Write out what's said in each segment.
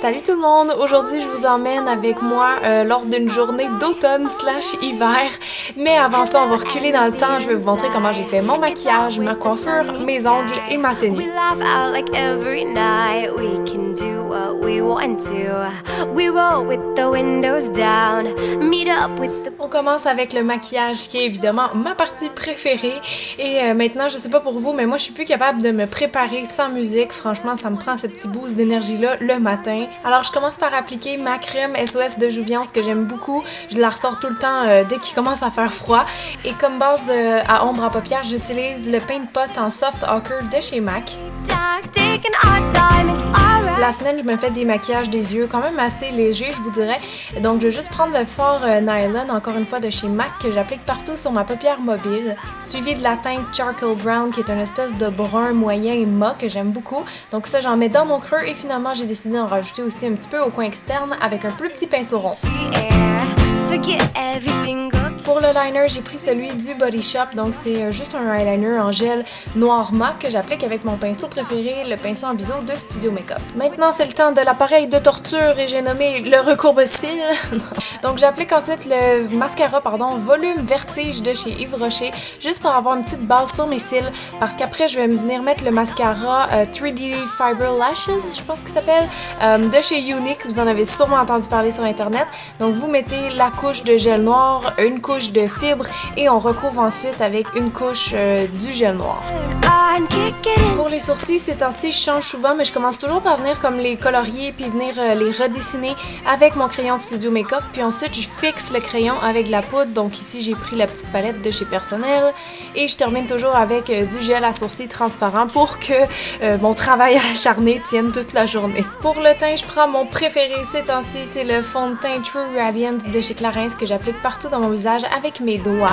Salut tout le monde! Aujourd'hui, je vous emmène avec moi lors d'une journée d'automne/hiver. Mais avant ça, on va reculer dans le temps. Je vais vous montrer comment j'ai fait mon maquillage, ma coiffure, mes ongles et ma tenue. On commence avec le maquillage qui est évidemment ma partie préférée. Et maintenant, je sais pas pour vous, mais moi je suis plus capable de me préparer sans musique. Franchement, ça me prend ce petit boost d'énergie-là le matin. Alors je commence par appliquer ma crème SOS de Jouviance que j'aime beaucoup. Je la ressors tout le temps dès qu'il commence à faire froid. Et comme base à ombre à paupières, j'utilise le Paint Pot en Soft Ochre de chez MAC. La semaine, je me fais des maquillages des yeux quand même assez légers, je vous dirais. Donc, je vais juste prendre le fard Nylon, encore une fois de chez MAC, que j'applique partout sur ma paupière mobile. Suivi de la teinte Charcoal Brown, qui est une espèce de brun moyen et mat que j'aime beaucoup. Donc ça, j'en mets dans mon creux et finalement, j'ai décidé d'en rajouter aussi un petit peu au coin externe avec un plus petit pinceau rond. Pour le liner, j'ai pris celui du Body Shop, donc c'est juste un eyeliner en gel noir mat que j'applique avec mon pinceau préféré, le pinceau en biseau de Studio Makeup. Maintenant, c'est le temps de l'appareil de torture et j'ai nommé le recourbe-cils. Donc j'applique ensuite le mascara, volume Vertige de chez Yves Rocher, juste pour avoir une petite base sur mes cils, parce qu'après je vais venir mettre le mascara 3D Fiber Lashes, je pense qu'il s'appelle, de chez Unique. Vous en avez sûrement entendu parler sur internet. Donc vous mettez la couche de gel noir, une couche de fibres et on recouvre ensuite avec une couche du gel noir. Pour les sourcils, ces temps-ci, je change souvent, mais je commence toujours par venir comme les colorier puis venir les redessiner avec mon crayon Studio Makeup. Puis ensuite, je fixe le crayon avec de la poudre. Donc ici, j'ai pris la petite palette de chez Personnel et je termine toujours avec du gel à sourcils transparent pour que mon travail acharné tienne toute la journée. Pour le teint, je prends mon préféré ces temps-ci, c'est le fond de teint True Radiance de chez Clarins que j'applique partout dans mon visage avec mes doigts.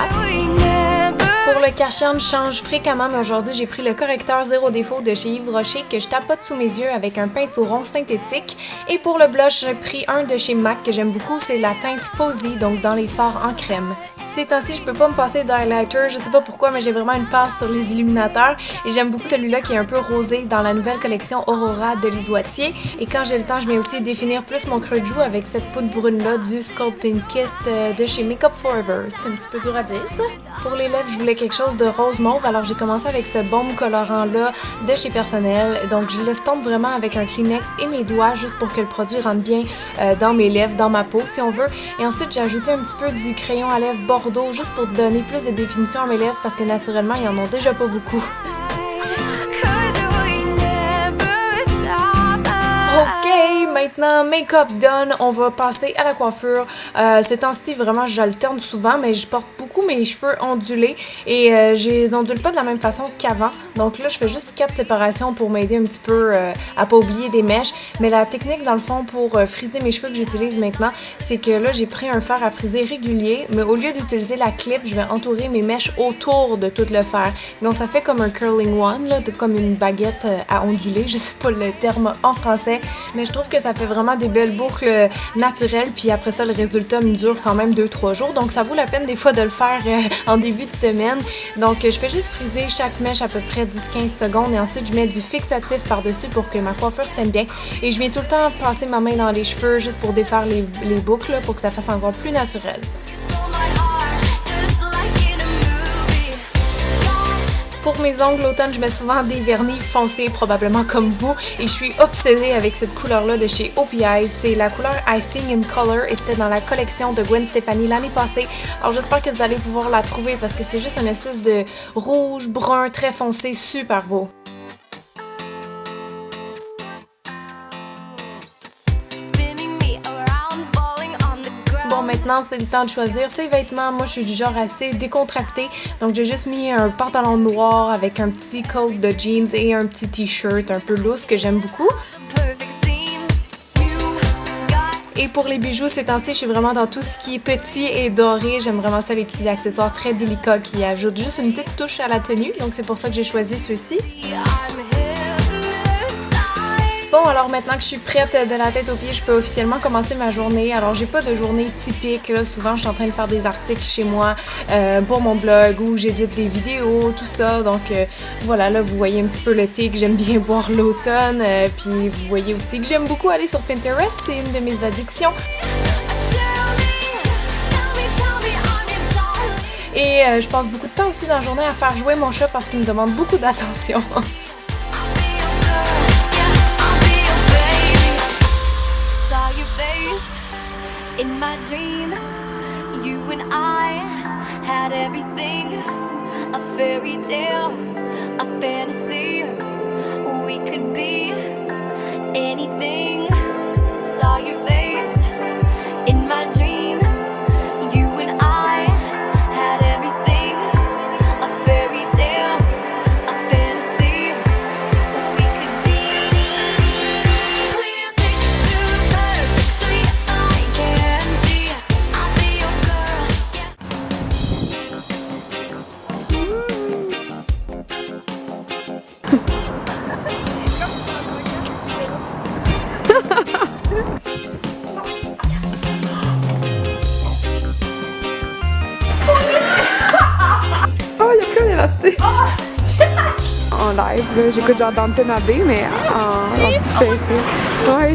Pour le cache-cerne, je change fréquemment, mais aujourd'hui, j'ai pris le correcteur zéro défaut de chez Yves Rocher que je tapote sous mes yeux avec un pinceau rond synthétique. Et pour le blush, j'ai pris un de chez MAC que j'aime beaucoup, c'est la teinte Posy, donc dans les fards en crème. Ces temps-ci, je peux pas me passer d'highlighter, je sais pas pourquoi, mais j'ai vraiment une passe sur les illuminateurs et j'aime beaucoup celui-là qui est un peu rosé dans la nouvelle collection Aurora de Lise Wattier. Et quand j'ai le temps, je viens aussi définir plus mon creux de joue avec cette poudre brune-là du Sculpting Kit de chez Makeup Forever. C'est un petit peu dur à dire, ça. Pour les lèvres, je voulais quelque chose de rose mauve, alors j'ai commencé avec ce baume colorant-là de chez Personnel. Donc je l'estompe vraiment avec un Kleenex et mes doigts juste pour que le produit rentre bien dans mes lèvres, dans ma peau si on veut. Et ensuite, j'ai ajouté un petit peu du crayon à lèvres Bordeaux juste pour donner plus de définition à mes lèvres parce que naturellement, ils en ont déjà pas beaucoup. Ok, maintenant make-up done, on va passer à la coiffure. Ces temps-ci, vraiment, j'alterne souvent, mais je porte beaucoup mes cheveux ondulés et je les ondule pas de la même façon qu'avant. Donc là, je fais juste 4 séparations pour m'aider un petit peu à pas oublier des mèches. Mais la technique, dans le fond, pour friser mes cheveux que j'utilise maintenant, c'est que là, j'ai pris un fer à friser régulier, mais au lieu d'utiliser la clip, je vais entourer mes mèches autour de tout le fer. Donc ça fait comme un curling one, là, comme une baguette à onduler, je sais pas le terme en français. Mais je trouve que ça fait vraiment des belles boucles naturelles, puis après ça, le résultat me dure quand même 2-3 jours, donc ça vaut la peine des fois de le faire en début de semaine. Donc je fais juste friser chaque mèche à peu près 10-15 secondes et ensuite je mets du fixatif par-dessus pour que ma coiffure tienne bien. Et je viens tout le temps passer ma main dans les cheveux juste pour défaire les boucles là, pour que ça fasse encore plus naturel. Pour mes ongles l'automne, je mets souvent des vernis foncés, probablement comme vous, et je suis obsédée avec cette couleur-là de chez OPI. C'est la couleur Icing in Color et c'était dans la collection de Gwen Stefani l'année passée. Alors j'espère que vous allez pouvoir la trouver parce que c'est juste une espèce de rouge, brun, très foncé, super beau. Bon, maintenant, c'est le temps de choisir ses vêtements. Moi, je suis du genre assez décontractée. Donc, j'ai juste mis un pantalon noir avec un petit coat de jeans et un petit t-shirt un peu loose que j'aime beaucoup. Et pour les bijoux, ces temps-ci, je suis vraiment dans tout ce qui est petit et doré. J'aime vraiment ça, les petits accessoires très délicats qui ajoutent juste une petite touche à la tenue. Donc, c'est pour ça que j'ai choisi ceux-ci. Bon, alors maintenant que je suis prête de la tête aux pieds, je peux officiellement commencer ma journée. Alors, j'ai pas de journée typique. Là. Souvent, je suis en train de faire des articles chez moi pour mon blog où j'édite des vidéos, tout ça. Donc, voilà, là, vous voyez un petit peu le thé que j'aime bien boire l'automne. Puis, vous voyez aussi que j'aime beaucoup aller sur Pinterest. C'est une de mes addictions. Et je passe beaucoup de temps aussi dans la journée à faire jouer mon chat parce qu'il me demande beaucoup d'attention. In my dream, you and I had everything, a fairy tale, a fantasy. We could be anything. Saw your face in my dream. You and I had everything, a fairy tale, a fantasy. We could be clear picture perfect, sweet eye candy. I'll be your girl, yeah. Oh, il y a plus un élastique! En live, là, j'écoute genre Downton Abbey, mais en différé. Ouais,